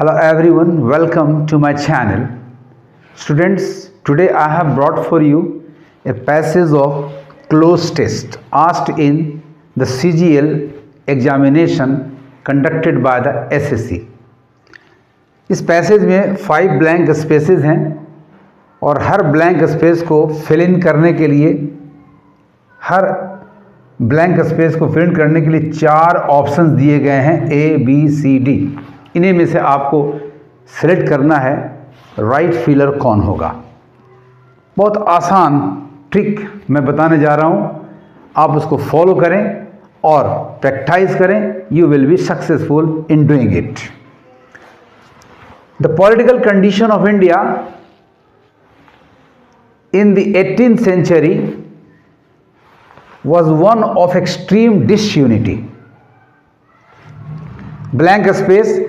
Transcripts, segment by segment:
Hello everyone, welcome to my channel. Students, today I have brought for you a passage of cloze test asked in the CGL examination conducted by the SSC. इस passage में 5 blank spaces हैं और हर blank space को fill in करने के लिए चार options दिए गए हैं A, B, C, D। इन्हीं में से आपको सिलेक्ट करना है राइट फिलर कौन होगा। बहुत आसान ट्रिक मैं बताने जा रहा हूँ, आप उसको फॉलो करें और प्रैक्टिस करें, you will be successful in doing it. The political condition of India in the 18th century was one of extreme disunity. Blank space.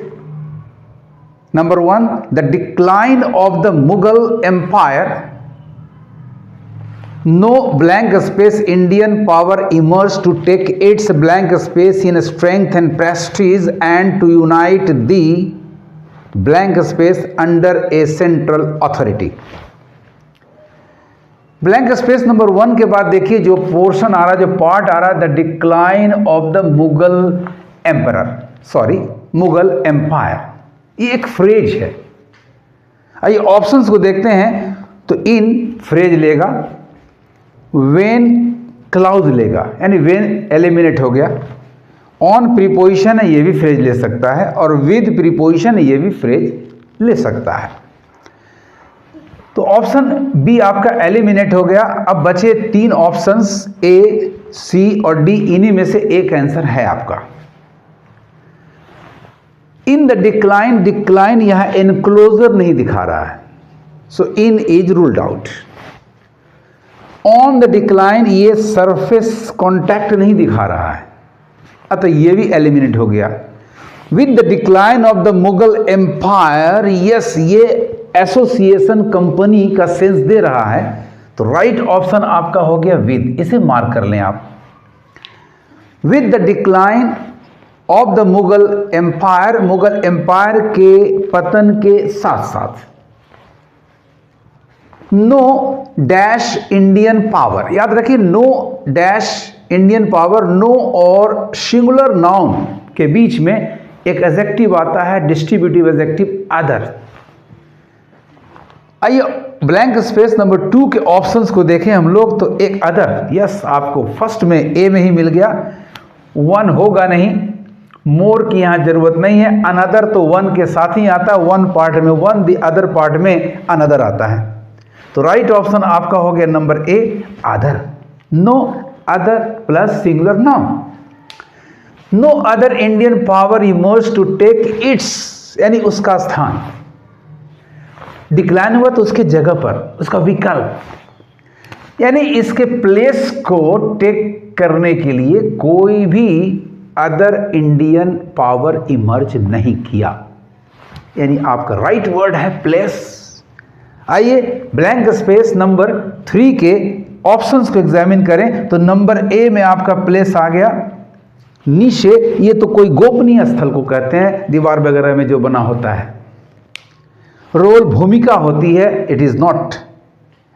Number 1, the decline of the Mughal Empire. No blank space. Indian power emerged to take its blank space in strength and prestige and to unite the blank space under a central authority. Blank space number 1 के बाद देखिए जो portion आ रहा है, जो part आ रहा है, the decline of the Mughal empire. ये एक फ्रेज है। आइए ऑप्शंस को देखते हैं तो इन फ्रेज लेगा, वेन क्लाउज लेगा, यानी वेन एलिमिनेट हो गया। ऑन प्रीपोजिशन है, ये भी फ्रेज ले सकता है, और विद प्रीपोजिशन है, ये भी फ्रेज ले सकता है। तो ऑप्शन बी आपका एलिमिनेट हो गया। अब बचे 3 ऑप्शंस ए, सी और डी, इन्हीं में से एक आंसर है आपका। इन द डिक्लाइन यहां एनक्लोजर नहीं दिखा रहा है, so in is ruled out. On the decline ये सरफेस कांटेक्ट नहीं दिखा रहा है, अतः ये भी एलिमिनेट हो गया। With the decline of the Mughal empire, yes, ये एसोसिएशन कंपनी का सेंस दे रहा है, तो राइट ऑप्शन आपका हो गया विद। इसे मार्क कर लें आप। With the decline of the Mughal empire के पतन के साथ साथ नो डैश इंडियन पावर, याद रखिए, no dash Indian power, no और सिंगुलर नाउन के बीच में एक एडजेक्टिव आता है, डिस्ट्रीब्यूटिव एडजेक्टिव अदर। आइए ब्लैंक स्पेस नंबर 2 के ऑप्शंस को देखें हम लोग। तो एक अदर, यस, आपको फर्स्ट में ए में ही मिल गया। 1 होगा नहीं, मोर की यहां जरूरत नहीं है। अनदर तो 1 के साथ ही आता है, 1 पार्ट में 1, द अदर पार्ट में अनदर आता है। तो राइट ऑप्शन आपका हो गया number A, other. No other plus singular noun. No other Indian power emerge to take its, यानी उसका स्थान। डिक्लाइन हुआ तो उसके जगह पर, उसका विकल्प, यानी इसके प्लेस को टेक करने के लिए कोई भी अदर इंडियन पावर इमर्ज नहीं किया, यानी आपका राइट वर्ड है प्लेस। आइए ब्लैंक स्पेस नंबर 3 के ऑप्शंस को एग्जामिन करें। तो नंबर ए में आपका प्लेस आ गया। नीचे ये तो कोई गोपनीय स्थल को कहते हैं, दीवार वगैरह में जो बना होता है। रोल भूमिका होती है, it is not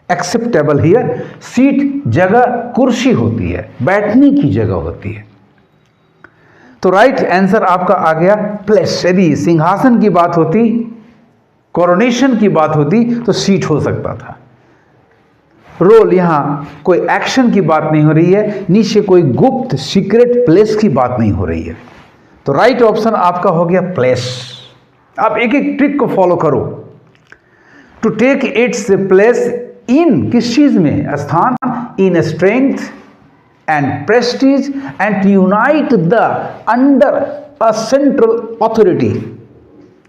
acceptable here. Seat जगह, कुर्सी होती है, बैठने की जगह होती है। तो राइट आंसर आपका आ गया प्लेस। यदि सिंहासन की बात होती, कोरोनेशन की बात होती, तो सीट हो सकता था। रोल, यहां कोई एक्शन की बात नहीं हो रही है, नीचे कोई गुप्त सीक्रेट प्लेस की बात नहीं हो रही है। तो राइट ऑप्शन आपका हो गया प्लेस। आप एक एक ट्रिक को फॉलो करो। To take its place in, किस चीज में, स्थान, in strength and prestige and to unite the under a central authority.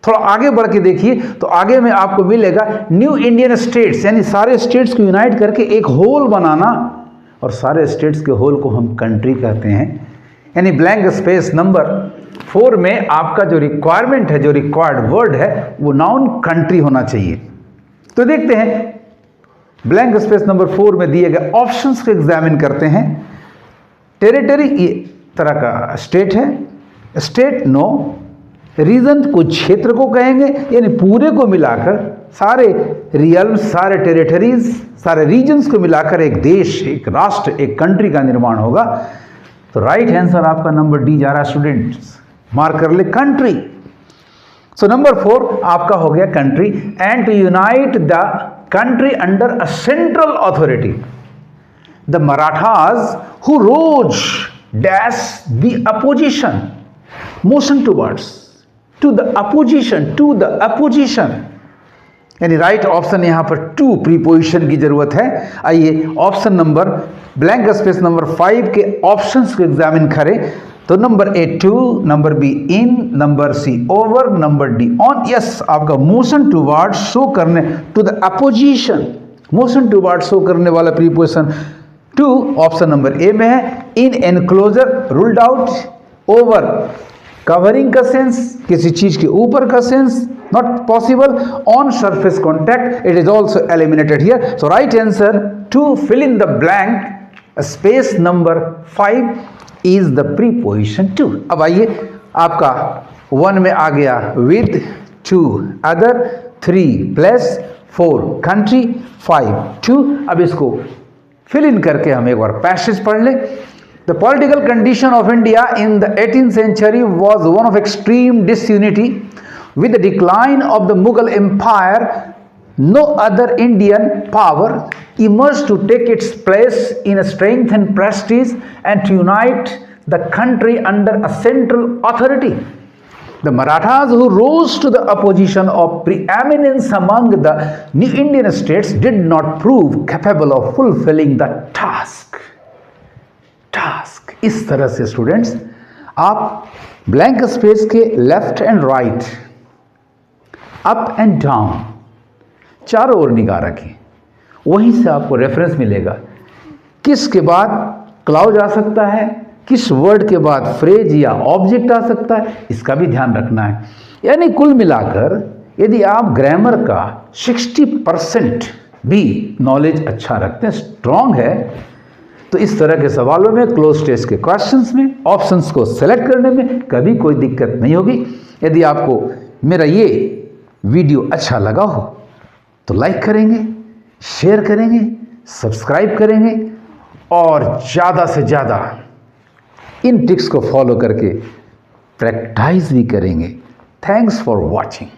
थोड़ा आगे बढ़ के देखिए तो आगे में आपको मिलेगा न्यू इंडियन स्टेट्स, यानी सारे स्टेट्स को यूनाइट करके एक होल बनाना, और सारे स्टेट्स के होल को हम कंट्री कहते हैं। यानी ब्लैंक स्पेस नंबर 4 में आपका जो रिक्वायरमेंट है, जो रिक्वायर्ड वर्ड है, वो नाउन कंट्री होना चाहिए। तो देखते हैं ब्लैंक स्पेस नंबर 4 में दिए गए ऑप्शंस को एग्जामिन करते हैं। टेरिटरी ये तरह का स्टेट है, स्टेट नो, रीजन को क्षेत्र को कहेंगे, यानी पूरे को मिलाकर सारे रियल्स, सारे टेरिटरीज, सारे रीजन्स को मिलाकर एक देश, एक राष्ट्र, एक कंट्री का निर्माण होगा। तो राइट आंसर आपका नंबर डी जा रहा है स्टूडेंट्स, मार्क कर ले कंट्री। सो नंबर 4 आपका हो गया country. And to unite the country under a central authority, the Marathas who rose dash the opposition, motion towards, to the opposition, यानी राइट ऑप्शन यहां पर टू प्रीपोजिशन की जरूरत है। आइए option number blank space number 5 के ऑप्शंस को examine करें। तो number A to, number B in, number C over, number D on. Yes, आपका मोशन टूवर्ड शो करने, to the opposition, motion toward show करने वाला preposition to option number A में है। In enclosure ruled out, over covering का sense, किसी चीज के ऊपर का sense, not possible. On surface contact, it is also eliminated here. So right answer to fill in the blank space number 5 is the preposition to. अब आइए आपका 1 में आ गया with, 2 other, 3 plus, 4 country, 5 to. अब इसको फिल इन करके हम एक बार पैसेज पढ़ लें। The political condition of India in the 18th century was one of extreme disunity. With the decline of the Mughal Empire, no other Indian power emerged to take its place in strength and prestige and to unite the country under a central authority. The Marathas, who rose to the opposition of preeminence among the new Indian states, did not prove capable of fulfilling the task. इस तरह से students आप blank space के left and right, up and down चारों ओर निगाह रखें, वहीं से आपको रेफरेंस मिलेगा। किस के बाद क्लाउज आ सकता है, किस वर्ड के बाद फ्रेज या ऑब्जेक्ट आ सकता है, इसका भी ध्यान रखना है। यानी कुल मिलाकर यदि आप ग्रामर का 60% भी नॉलेज अच्छा रखते हैं, स्ट्रांग है, तो इस तरह के सवालों में, क्लोज टेस्ट के क्वेश्चंस में, ऑप्शंस को सेलेक्ट करने में कभी कोई दिक्कत नहीं होगी। यदि आपको मेरा ये वीडियो अच्छा लगा हो तो लाइक करेंगे, शेयर करेंगे, सब्सक्राइब करेंगे और ज़्यादा से ज़्यादा इन ट्रिक्स को फॉलो करके प्रैक्टिस भी करेंगे। Thanks for watching.